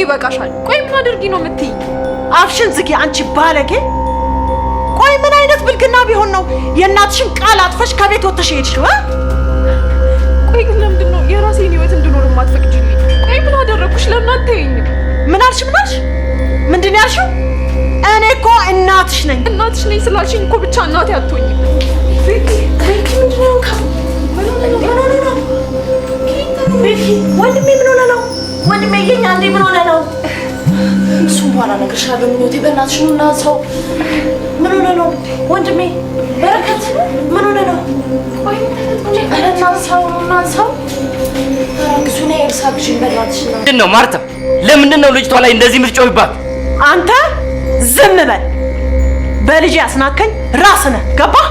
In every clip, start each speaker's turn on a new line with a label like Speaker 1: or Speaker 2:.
Speaker 1: ይበቃሻል። ቆይ ምን አድርጊ ነው የምትይ?
Speaker 2: አፍሽን ዝጊ አንቺ ባለጌ። ቆይ ምን አይነት ብልግና ቢሆን ነው የእናትሽን ቃል አጥፈሽ ከቤት ወጥተሽ ሄድሽው?
Speaker 1: ቆይ ግን ለምንድን ነው የራሴን ህይወት እንድኖር የማትፈቅጂልኝ? ቆይ ምን አደረኩሽ? ለምን አትይኝም?
Speaker 2: ምን አልሽ? ምንድን ያልሽው? እኔ እኮ እናትሽ ነኝ።
Speaker 1: እናትሽ ነኝ ስላልሽኝ እኮ ብቻ እናቴ አትሆኝም።
Speaker 2: ወንድሜ ምን ሆነ ነው? ወንድሜ የኛ አንዴ ምን ሆነ ነው? እሱም በኋላ እነግርሻለሁ። ምኞቴ በእናትሽ ነው እናንሳው። ምን ሆነ ነው? ወንድሜ በረከት ምን ሆነ ነው? ቆይ እናንሳው። ግሱ ነው ኤልሳብሽን በእናትሽ ነው።
Speaker 3: ምንድን ነው ማርታ? ለምንድን ነው ልጅቷ ላይ እንደዚህ ምትጮህባት?
Speaker 2: አንተ ዝም በል። በልጅ ያስናከኝ ራስህ ነህ። ገባህ?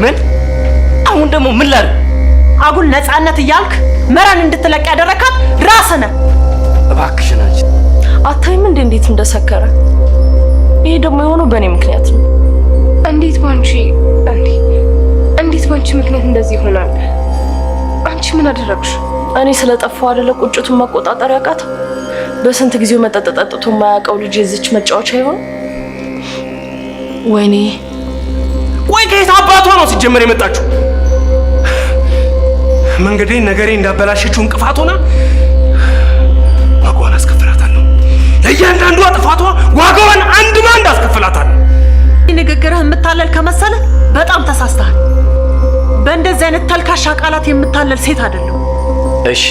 Speaker 3: ምን አሁን ደግሞ ምን ላድርግ?
Speaker 2: አጉል ነፃነት እያልክ መራን እንድትለቅ ያደረካት ራስህ ነህ።
Speaker 3: እባክሽን አንቺ
Speaker 4: አታይም እንዴት እንደሰከረ? ይሄ ደግሞ የሆነው በእኔ ምክንያት ነው።
Speaker 1: እንዴት ባንቺ ምክንያት እንደዚህ ይሆናል? አንቺ ምን አደረግሽ?
Speaker 4: እኔ ስለጠፋው አይደለ ቁጭቱን መቆጣጠር ያቃተው? በስንት ጊዜው መጠጥ ጠጥቶ የማያውቀው ልጅ የዚች መጫወቻ ይሆን? ወይኔ
Speaker 5: ወይ ከየት አባቷ ነው ሲጀመር የመጣችው? መንገዴን ነገሬ እንዳበላሸችው እንቅፋት ሆና ዋጋዋን አስከፍላታለሁ። ለእያንዳንዷ ጥፋቷ ዋጋዋን አንድ ባንድ አስከፍላታለሁ።
Speaker 2: ንግግርህ የምታለል ከመሰለ በጣም ተሳስተሃል። በእንደዚህ አይነት ተልካሻ ቃላት የምታለል ሴት አይደለም።
Speaker 3: እሺ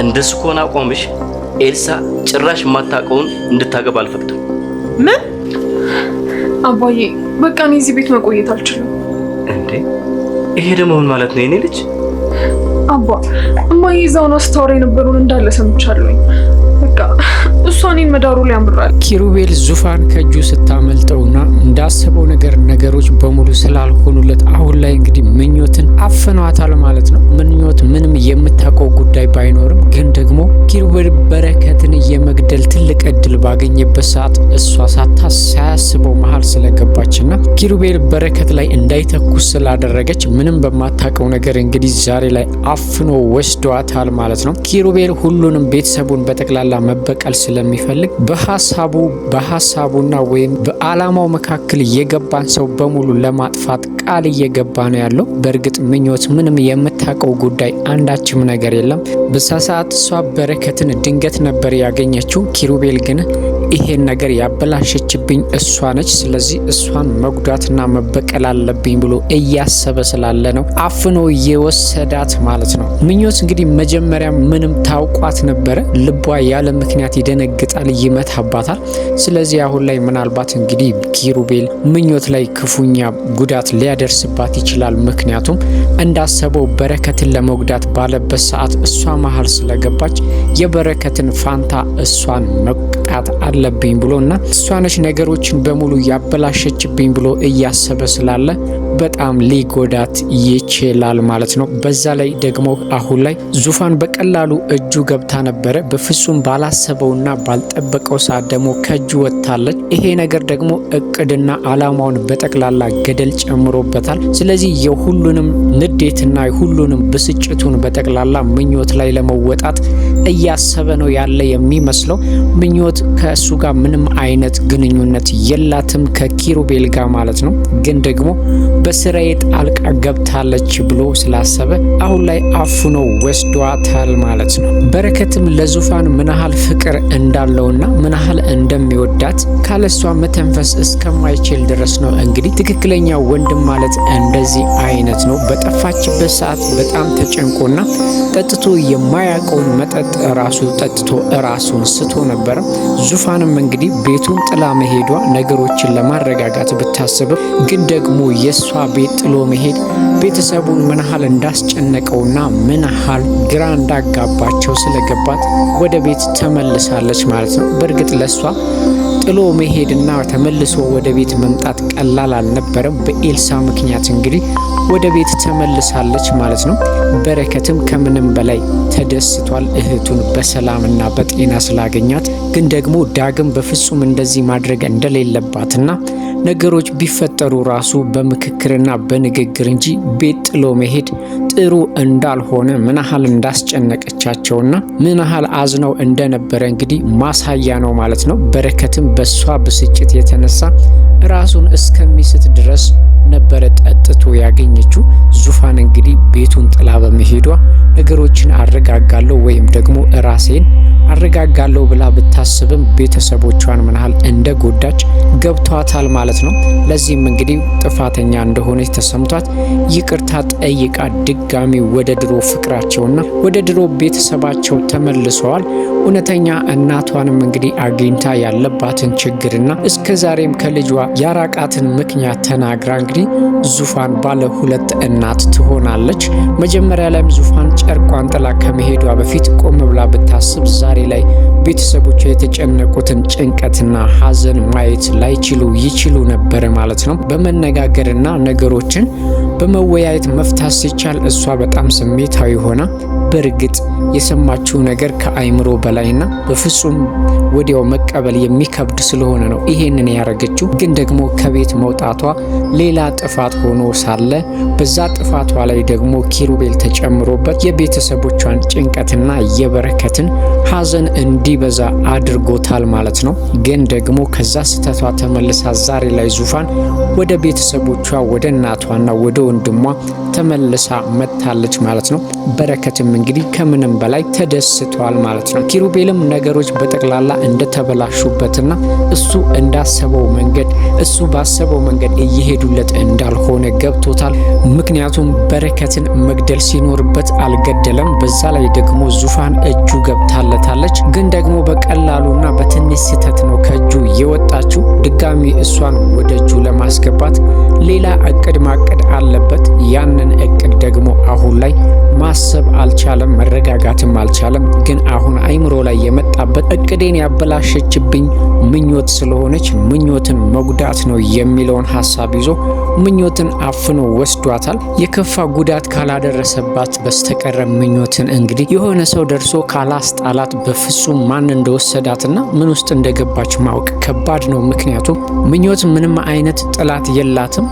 Speaker 3: እንደሱ ከሆነ አቋምሽ ኤልሳ ጭራሽ የማታውቀውን እንድታገባ አልፈቅድም።
Speaker 2: ምን?
Speaker 1: አባዬ በቃ እኔ እዚህ ቤት መቆየት አልችልም።
Speaker 3: እንዴ ይሄ ደግሞ ምን ማለት ነው? የኔ ልጅ
Speaker 1: አባ እማዬ እዛው ነው ስታወራ የነበረውን እንዳለ ሰምቻለሁኝ። በቃ እሷ እኔን መዳሩ ላይ ያምራል።
Speaker 6: ኪሩቤል ዙፋን ከእጁ ስታመልጠውና እንዳሰበው ነገሮች በሙሉ ስላልሆኑለት አሁን ላይ እንግዲህ ምኞትን አፍኗታል ማለት ነው። ምኞት ምንም የምታውቀው ጉዳይ ባይኖርም ግን ደግሞ ኪሩቤል በረከትን የመግደል ትልቅ እድል ባገኘበት ሰዓት እሷ ሳያስበው መሀል ስለገባችና ኪሩቤል በረከት ላይ እንዳይተኩስ ስላደረገች ምንም በማታውቀው ነገር እንግዲህ ዛሬ ላይ አፍኖ ወስዷታል ማለት ነው። ኪሩቤል ሁሉንም ቤተሰቡን በጠቅላላ መበቀል ስለሚፈልግ በሀሳቡና ወይም በአላማው መካከል የገባን ሰው በሙሉ ለማጥፋት ቃል እየገባ ነው ያለው። በእርግጥ ምኞት ምንም የምታውቀው ጉዳይ አንዳችም ነገር የለም። በዛ ሰዓት እሷ በረከትን ድንገት ነበር ያገኘችው። ኪሩቤል ግን ይሄን ነገር ያበላሸችብኝ እሷ ነች፣ ስለዚህ እሷን መጉዳትና መበቀል አለብኝ ብሎ እያሰበ ስላለ ነው አፍኖ የወሰዳት ማለት ነው። ምኞት እንግዲህ መጀመሪያ ምንም ታውቋት ነበረ። ልቧ ያለ ምክንያት ይደነግጣል፣ ይመታባታል። ስለዚህ አሁን ላይ ምናልባት እንግዲህ ኪሩቤል ምኞት ላይ ክፉኛ ጉዳት ሊያደርስባት ይችላል። ምክንያቱም እንዳሰበው በረከትን ለመጉዳት ባለበት ሰዓት እሷ መሀል ስለገባች የበረከትን ፋንታ እሷን መቅጣት አለብኝ ብሎና እሷ ነች ነገሮችን በሙሉ ያበላሸችብኝ ብሎ እያሰበ ስላለ በጣም ሊጎዳት ይችላል ማለት ነው። በዛ ላይ ደግሞ አሁን ላይ ዙፋን በቀላሉ እጁ ገብታ ነበረ። በፍጹም ባላሰበውና ባልጠበቀው ሰዓት ደግሞ ከእጁ ወጥታለች። ይሄ ነገር ደግሞ እቅድና አላማውን በጠቅላላ ገደል ጨምሮበታል። ስለዚህ የሁሉንም ንዴትና የሁሉንም ብስጭቱን በጠቅላላ ምኞት ላይ ለመወጣት እያሰበ ነው ያለ የሚመስለው። ምኞት ከእሱ ጋር ምንም አይነት ግንኙነት የላትም ከኪሩቤል ጋር ማለት ነው። ግን ደግሞ በስራዬ ጣልቃ ገብታለች ብሎ ስላሰበ አሁን ላይ አፍኖ ወስዷታል ማለት ነው። በረከትም ለዙፋን ምንሃል ፍቅር እንዳለውና ምንሃል እንደሚወዳት ካለሷ መተንፈስ እስከማይችል ድረስ ነው እንግዲህ ትክክለኛ ወንድም ማለት እንደዚህ አይነት ነው። በጠፋችበት ሰዓት በጣም ተጨንቆና ጠጥቶ የማያውቀውን መጠጥ ራሱ ጠጥቶ ራሱን ስቶ ነበረ። ዙፋንም እንግዲህ ቤቱን ጥላ መሄዷ ነገሮችን ለማረጋጋት ብታስብም ግን ደግሞ የሷ ቤት ጥሎ መሄድ ቤተሰቡን ምንሃል እንዳስጨነቀውና ምንሃል ግራ እንዳጋባቸው ስለገባት ወደ ቤት ተመልሳለች ማለት ነው። በእርግጥ ለሷ ጥሎ መሄድና ተመልሶ ወደ ቤት መምጣት ቀላል አልነበረም። በኤልሳ ምክንያት እንግዲህ ወደ ቤት ተመልሳለች ማለት ነው። በረከትም ከምንም በላይ ተደስቷል እህቱን በሰላምና በጤና ስላገኛት። ግን ደግሞ ዳግም በፍጹም እንደዚህ ማድረግ እንደሌለባትና ነገሮች ቢፈጠሩ ራሱ በምክክርና በንግግር እንጂ ቤት ጥሎ መሄድ ጥሩ እንዳልሆነ ምን ያህል እንዳስጨነቀቻቸውና ምን ያህል አዝነው እንደነበረ እንግዲህ ማሳያ ነው ማለት ነው። በረከትም በሷ ብስጭት የተነሳ ራሱን እስከሚስት ድረስ ነበረ ጠጥቶ ያገኘችው። ዙፋን እንግዲህ ቤቱን ጥላ በመሄዷ ነገሮችን አረጋጋለሁ ወይም ደግሞ ራሴን አረጋጋለሁ ብላ ብታስብም ቤተሰቦቿን ምን ያህል እንደጎዳች ገብቷታል ማለት ነው። ለዚህም እንግዲህ ጥፋተኛ እንደሆነች ተሰምቷት ይቅርታ ጠይቃ ድጋሚ ወደ ድሮ ፍቅራቸውና ወደ ድሮ ቤተሰባቸው ተመልሰዋል። እውነተኛ እናቷንም እንግዲህ አግኝታ ያለባትን ችግርና እስከዛሬም ከልጇ ያራቃትን ምክንያት ተናግራ እንግዲህ ዙፋን ባለ ሁለት እናት ትሆናለች። መጀመሪያ ላይም ዙፋን ጨርቋን ጥላ ከመሄዷ በፊት ቆም ብላ ብታስብ ዛሬ ላይ ቤተሰቦቿ የተጨነቁትን ጭንቀትና ሐዘን ማየት ላይችሉ ይችሉ ነበር ማለት ነው። በመነጋገርና ነገሮችን በመወያየት መፍታት ሲቻል እሷ በጣም ስሜታዊ ሆና በእርግጥ የሰማችው ነገር ከአይምሮ በላይና በፍጹም ወዲያው መቀበል የሚከብድ ስለሆነ ነው ይሄንን ያረገችው። ግን ደግሞ ከቤት መውጣቷ ሌላ ጥፋት ሆኖ ሳለ በዛ ጥፋቷ ላይ ደግሞ ኪሩቤል ተጨምሮበት የቤተሰቦቿን ጭንቀትና የበረከትን ሐዘን እንዲበዛ አድርጎታል ማለት ነው። ግን ደግሞ ከዛ ስህተቷ ተመልሳ ዛሬ ላይ ዙፋን ወደ ቤተሰቦቿ ወደ እናቷና ወደ ወንድሟ ተመልሳ መታለች ማለት ነው። በረከትም እንግዲህ ከምንም በላይ ተደስቷል ማለት ነው። ኪሩቤልም ነገሮች በጠቅላላ እንደተበላሹበትና እሱ ባሰበው መንገድ እየሄዱለት እንዳልሆነ ገብቶታል። ምክንያቱም በረከትን መግደል ሲኖርበት አልገደለም። በዛ ላይ ደግሞ ዙፋን እጁ ገብታለታለች። ግን ደግሞ በቀላሉና በትንሽ ስህተት ነው ከእጁ የወጣችው። ድጋሚ እሷን ወደ እጁ ለማስገባት ሌላ እቅድ ማቀድ አለበት። ያንን እቅድ ደግሞ አሁን ላይ ማሰብ አልቻለም፣ መረጋጋትም አልቻለም። ግን አሁን አይምሮ ላይ የመጣበት እቅዴን ያበላሸችብኝ ምኞት ስለሆነች ምኞትን መጉዳት ነው የሚለውን ሀሳብ ይዞ ምኞትን አፍኖ ወስዷታል። የከፋ ጉዳት ካላደረሰባት በስተቀረ ምኞትን እንግዲህ የሆነ ሰው ደርሶ ካላስጣላት በፍጹም ማን እንደወሰዳትና ምን ውስጥ እንደገባች ማወቅ ከባድ ነው። ምክንያቱም ምኞት ምንም አይነት ጥላት የላትም።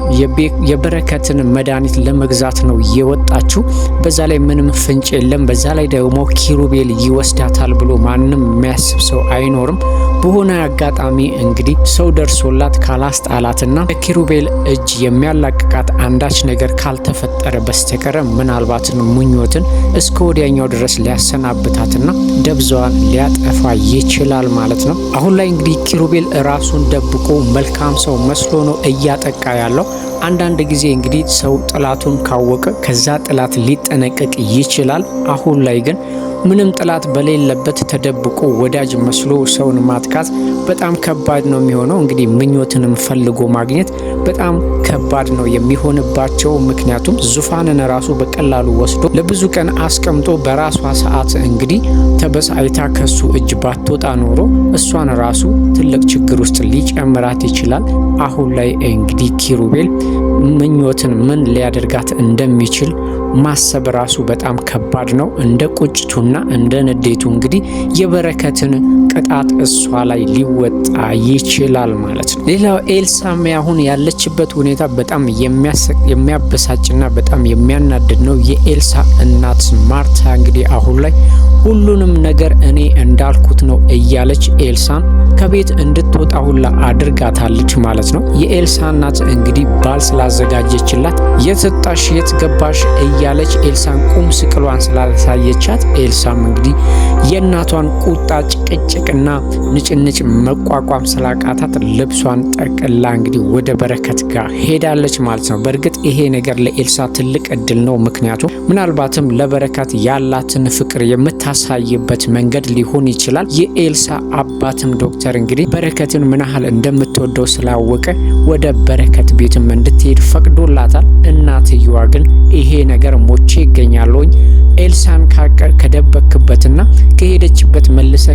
Speaker 6: የበረከትን መድኃኒት ለመግዛት ነው የወጣችው። በዛ ላይ ምንም ፍንጭ የለም። በዛ ላይ ደግሞ ኪሩቤል ይወስዳታል ብሎ ማንም የሚያስብ ሰው አይኖርም። በሆነ አጋጣሚ እንግዲህ ሰው ደርሶላት ካላስጣላትና ከኪሩቤል እጅ የሚያላቅቃት አንዳች ነገር ካልተፈጠረ በስተቀረ ምናልባትን ምኞትን እስከ ወዲያኛው ድረስ ሊያሰናብታትና ደብዛዋን ሊያጠፋ ይችላል ማለት ነው። አሁን ላይ እንግዲህ ኪሩቤል ራሱን ደብቆ መልካም ሰው መስሎ ነው እያጠቃ ያለው። አንዳንድ ጊዜ እንግዲህ ሰው ጥላቱን ካወቀ ከዛ ጥላት ሊጠነቀቅ ይችላል። አሁን ላይ ግን ምንም ጥላት በሌለበት ተደብቆ ወዳጅ መስሎ ሰውን ማጥቃት በጣም ከባድ ነው የሚሆነው። እንግዲህ ምኞትንም ፈልጎ ማግኘት በጣም ከባድ ነው የሚሆንባቸው። ምክንያቱም ዙፋንን ራሱ በቀላሉ ወስዶ ለብዙ ቀን አስቀምጦ በራሷ ሰዓት እንግዲህ ተበሳይታ ከሱ እጅ ባትወጣ ኖሮ እሷን ራሱ ትልቅ ችግር ውስጥ ሊጨምራት ይችላል። አሁን ላይ እንግዲህ ኪሩቤል ምኞትን ምን ሊያደርጋት እንደሚችል ማሰብ ራሱ በጣም ከባድ ነው። እንደ ቁጭቱና እንደ ንዴቱ እንግዲህ የበረከትን ቅጣት እሷ ላይ ሊወጣ ይችላል ማለት ነው። ሌላው ኤልሳም አሁን ያለችበት ሁኔታ በጣም የሚያበሳጭና በጣም የሚያናድድ ነው። የኤልሳ እናት ማርታ እንግዲህ አሁን ላይ ሁሉንም ነገር እኔ እንዳልኩት ነው እያለች ኤልሳን ከቤት እንድትወጣ ሁላ አድርጋታለች ማለት ነው። የኤልሳ እናት እንግዲህ ባል ስላዘጋጀችላት የትጣሽ የት ገባሽ እያለች ኤልሳን ቁም ስቅሏን ስላሳየቻት ኤልሳም እንግዲህ የእናቷን ቁጣ ጭቅጭቅና ንጭንጭ መቋቋም ስላቃታት ልብሷን ጠቅላ እንግዲህ ወደ በረከት ጋር ሄዳለች ማለት ነው። በእርግጥ ይሄ ነገር ለኤልሳ ትልቅ እድል ነው። ምክንያቱም ምናልባትም ለበረከት ያላትን ፍቅር የምታሳይበት መንገድ ሊሆን ይችላል። የኤልሳ አባትም ዶክተር እንግዲህ በረከትን ምን ያህል እንደምትወደው ስላወቀ ወደ በረከት ቤትም እንድትሄድ ፈቅዶላታል። እናትየዋ ግን ይሄ ነገር ሞቼ ይገኛለሁኝ ኤልሳን ከደበክበትና ከሄደችበት መልሰ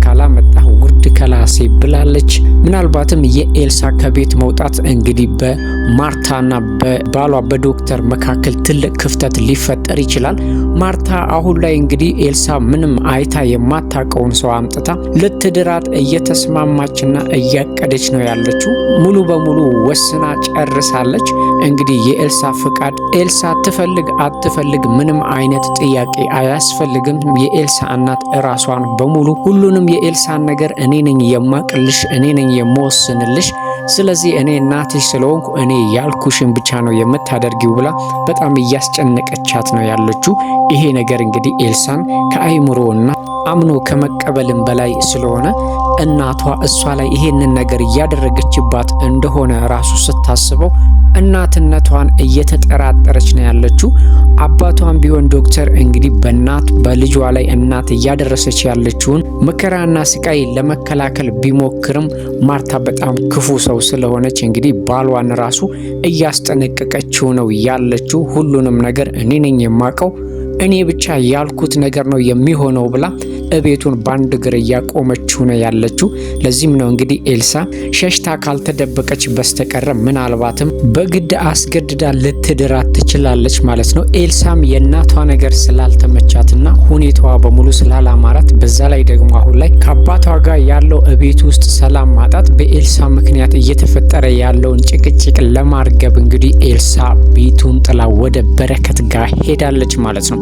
Speaker 6: ካላመጣ ውርድ ከላስ ራሴ ብላለች። ምናልባትም የኤልሳ ከቤት መውጣት እንግዲህ በማርታና በባሏ በዶክተር መካከል ትልቅ ክፍተት ሊፈጠር ይችላል። ማርታ አሁን ላይ እንግዲህ ኤልሳ ምንም አይታ የማታውቀውን ሰው አምጥታ ልትድራት እየተስማማችና እያቀደች ነው ያለችው። ሙሉ በሙሉ ወስና ጨርሳለች። እንግዲህ የኤልሳ ፍቃድ ኤልሳ ትፈልግ አትፈልግ ምንም አይነት ጥያቄ አያስፈልግም። የኤልሳ እናት ራሷን በሙሉ ሁሉንም የኤልሳን ነገር እኔ ነኝ የማቅልሽ፣ እኔ ነኝ የምወስንልሽ፣ ስለዚህ እኔ እናትሽ ስለሆንኩ እኔ ያልኩሽን ብቻ ነው የምታደርጊው ብላ በጣም እያስጨነቀቻት ነው ያለችው። ይሄ ነገር እንግዲህ ኤልሳን ከአይምሮና አምኖ ከመቀበልም በላይ ስለሆነ እናቷ እሷ ላይ ይሄንን ነገር እያደረገችባት እንደሆነ ራሱ ስታስበው እናትነቷን እየተጠራጠረች ነው ያለችው። አባቷን ቢሆን ዶክተር እንግዲህ በልጇ ላይ እናት እያደረሰች ያለችውን መከራና ስቃይ ለመከላከል ቢሞክርም ማርታ በጣም ክፉ ሰው ስለሆነች እንግዲህ ባሏን ራሱ እያስጠነቀቀችው ነው ያለችው። ሁሉንም ነገር እኔ ነኝ የማውቀው፣ እኔ ብቻ ያልኩት ነገር ነው የሚሆነው ብላ እቤቱን ባንድ እግር እያቆመችው ነው ያለችው። ለዚህም ነው እንግዲህ ኤልሳ ሸሽታ ካልተደበቀች በስተቀረ ምናልባትም በግድ አስገድዳ ልትድራት ትችላለች ማለት ነው። ኤልሳም የእናቷ ነገር ስላልተመቻትና ሁኔታዋ በሙሉ ስላላማራት፣ በዛ ላይ ደግሞ አሁን ላይ ከአባቷ ጋር ያለው እቤት ውስጥ ሰላም ማጣት በኤልሳ ምክንያት እየተፈጠረ ያለውን ጭቅጭቅ ለማርገብ እንግዲህ ኤልሳ ቤቱን ጥላ ወደ በረከት ጋር ሄዳለች ማለት ነው።